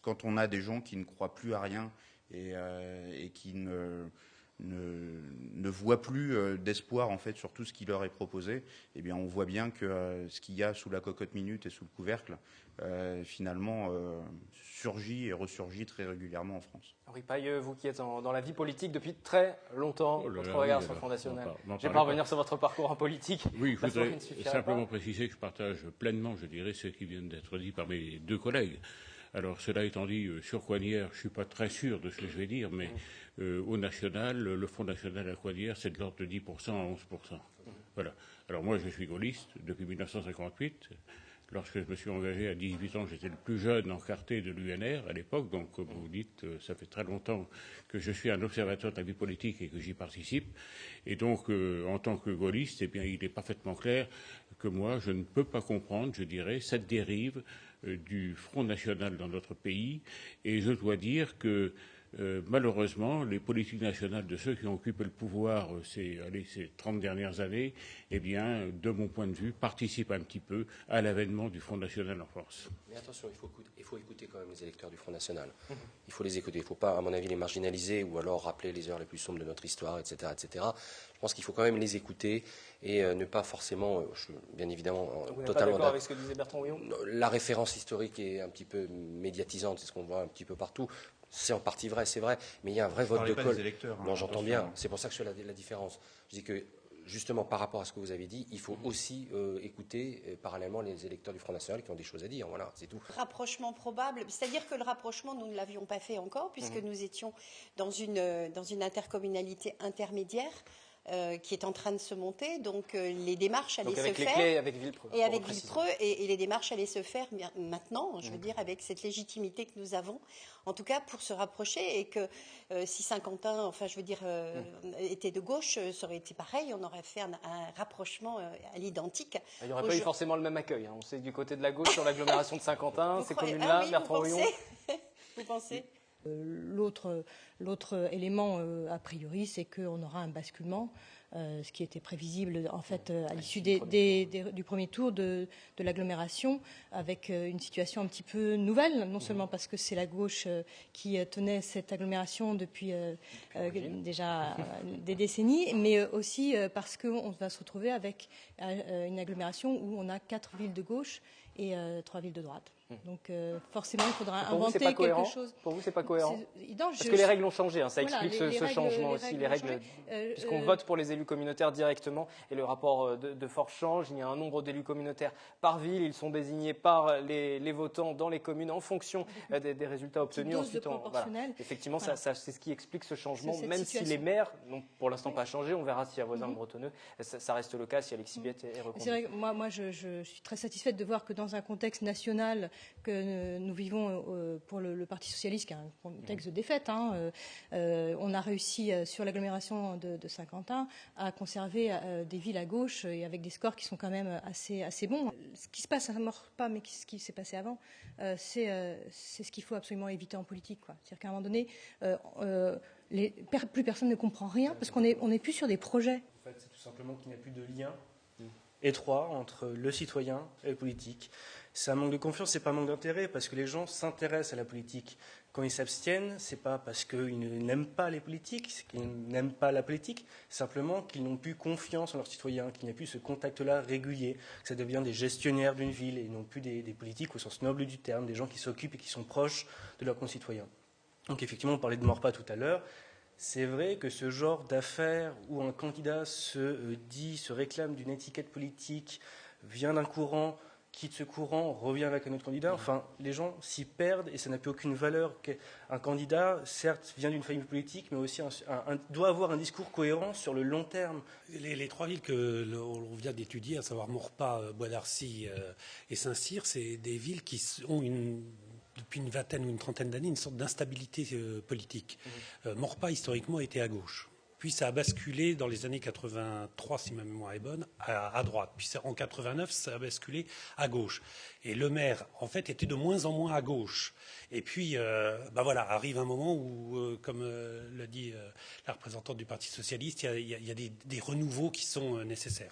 quand on a des gens qui ne croient plus à rien et qui ne voient plus d'espoir en fait sur tout ce qui leur est proposé, eh bien on voit bien que ce qu'il y a sous la cocotte minute et sous le couvercle finalement surgit et ressurgit très régulièrement en France. Henri Paille, vous qui êtes dans la vie politique depuis très longtemps, votre regard sur le Front National. Je ne vais pas revenir sur votre parcours en politique. Oui, je voudrais simplement préciser que je partage pleinement, je dirais, ce qui vient d'être dit par mes deux collègues. Alors, cela étant dit, sur Coignières, je ne suis pas très sûr de ce que je vais dire, mais au national, le Front national à Coignières, c'est de l'ordre de 10% à 11%. Voilà. Alors moi, je suis gaulliste depuis 1958. Lorsque je me suis engagé à 18 ans, j'étais le plus jeune encarté de l'UNR à l'époque. Donc, comme vous dites, ça fait très longtemps que je suis un observateur de la vie politique et que j'y participe. Et donc, en tant que gaulliste, eh bien, il est parfaitement clair que moi, je ne peux pas comprendre, je dirais, cette dérive du Front national dans notre pays. Et je dois dire que malheureusement, les politiques nationales de ceux qui ont occupé le pouvoir ces 30 dernières années, eh bien, de mon point de vue, participent un petit peu à l'avènement du Front national en France. Mais attention, il faut écouter quand même les électeurs du Front national. Il faut les écouter. Il ne faut pas, à mon avis, les marginaliser ou alors rappeler les heures les plus sombres de notre histoire, etc., etc. Je pense qu'il faut quand même les écouter et ne pas forcément, bien évidemment, vous totalement d'accord avec ce que disait Bertrand Houillon ? La référence historique est un petit peu médiatisante, c'est ce qu'on voit un petit peu partout. C'est en partie vrai, c'est vrai, mais il y a un vrai vote de col. Non, j'entends bien. C'est pour ça que je fais la différence. Je dis que, justement, par rapport à ce que vous avez dit, il faut aussi écouter parallèlement les électeurs du Front National qui ont des choses à dire. Voilà, c'est tout. Rapprochement probable, c'est-à-dire que le rapprochement, nous ne l'avions pas fait encore, puisque nous étions dans une intercommunalité intermédiaire. Qui est en train de se monter, donc les démarches allaient se faire. Clés avec Villepreux. Et avec Villepreux, et les démarches allaient se faire maintenant, je veux dire, avec cette légitimité que nous avons, en tout cas pour se rapprocher, et que si Saint-Quentin, enfin je veux dire, était de gauche, ça aurait été pareil, on aurait fait un rapprochement à l'identique. Il n'y aurait pas eu forcément le même accueil. On sait que du côté de la gauche, sur l'agglomération de Saint-Quentin, ces communes-là, Bertrand Houillon. Vous pensez ? L'autre élément, a priori, c'est qu'on aura un basculement, ce qui était prévisible en fait à l'issue du premier tour de l'agglomération, avec une situation un petit peu nouvelle, non seulement parce que c'est la gauche qui tenait cette agglomération depuis déjà des décennies, mais aussi parce qu'on va se retrouver avec une agglomération où on a 4 villes de gauche et 3 villes de droite. Donc forcément, il faudra inventer quelque chose. Pour vous, c'est pas cohérent parce que les règles ont changé, ça explique ce changement aussi. Les règles, puisqu'on vote pour les élus communautaires directement et le rapport de force change. Il y a un nombre d'élus communautaires par ville. Ils sont désignés par les votants dans les communes en fonction des résultats obtenus. Ensuite, voilà. Effectivement, voilà. C'est ce qui explique ce changement. Même si les maires n'ont pour l'instant pas changé, on verra si à Voisin-le-Bretonneux, ça reste le cas, si Alexis Biette est reconduit. C'est vrai que moi je suis très satisfaite de voir que dans un contexte national que nous vivons pour le Parti socialiste, qui est un contexte de défaite, on a réussi sur l'agglomération de Saint-Quentin à conserver des villes à gauche et avec des scores qui sont quand même assez bons. Ce qui se passe à Maurepas, mais ce qui s'est passé avant, c'est ce qu'il faut absolument éviter en politique. C'est-à-dire qu'à un moment donné, plus personne ne comprend rien parce qu'on n'est plus sur des projets. En fait, c'est tout simplement qu'il n'y a plus de lien étroit entre le citoyen et le politique. C'est un manque de confiance, c'est pas un manque d'intérêt, parce que les gens s'intéressent à la politique. Quand ils s'abstiennent, c'est pas parce qu'ils n'aiment pas les politiques, c'est qu'ils n'aiment pas la politique, simplement qu'ils n'ont plus confiance en leurs citoyens, qu'il n'y a plus ce contact-là régulier, que ça devient des gestionnaires d'une ville et non plus des politiques au sens noble du terme, des gens qui s'occupent et qui sont proches de leurs concitoyens. Donc effectivement, on parlait de Maurepas tout à l'heure. C'est vrai que ce genre d'affaires où un candidat se réclame d'une étiquette politique, vient d'un courant, quitte ce courant, revient avec un autre candidat, enfin, les gens s'y perdent et ça n'a plus aucune valeur. Un candidat, certes, vient d'une famille politique, mais aussi doit avoir un discours cohérent sur le long terme. Les 3 villes que l'on vient d'étudier, à savoir Maurepas, Bois d'Arcy et Saint-Cyr, c'est des villes qui ont depuis une vingtaine ou une trentaine d'années, une sorte d'instabilité politique. Maurepas, historiquement, était à gauche. Puis ça a basculé dans les années 83, si ma mémoire est bonne, à droite. Puis en 89, ça a basculé à gauche. Et le maire, en fait, était de moins en moins à gauche. Et puis, voilà, arrive un moment où, comme l'a dit la représentante du Parti socialiste, il y a des renouveaux qui sont nécessaires.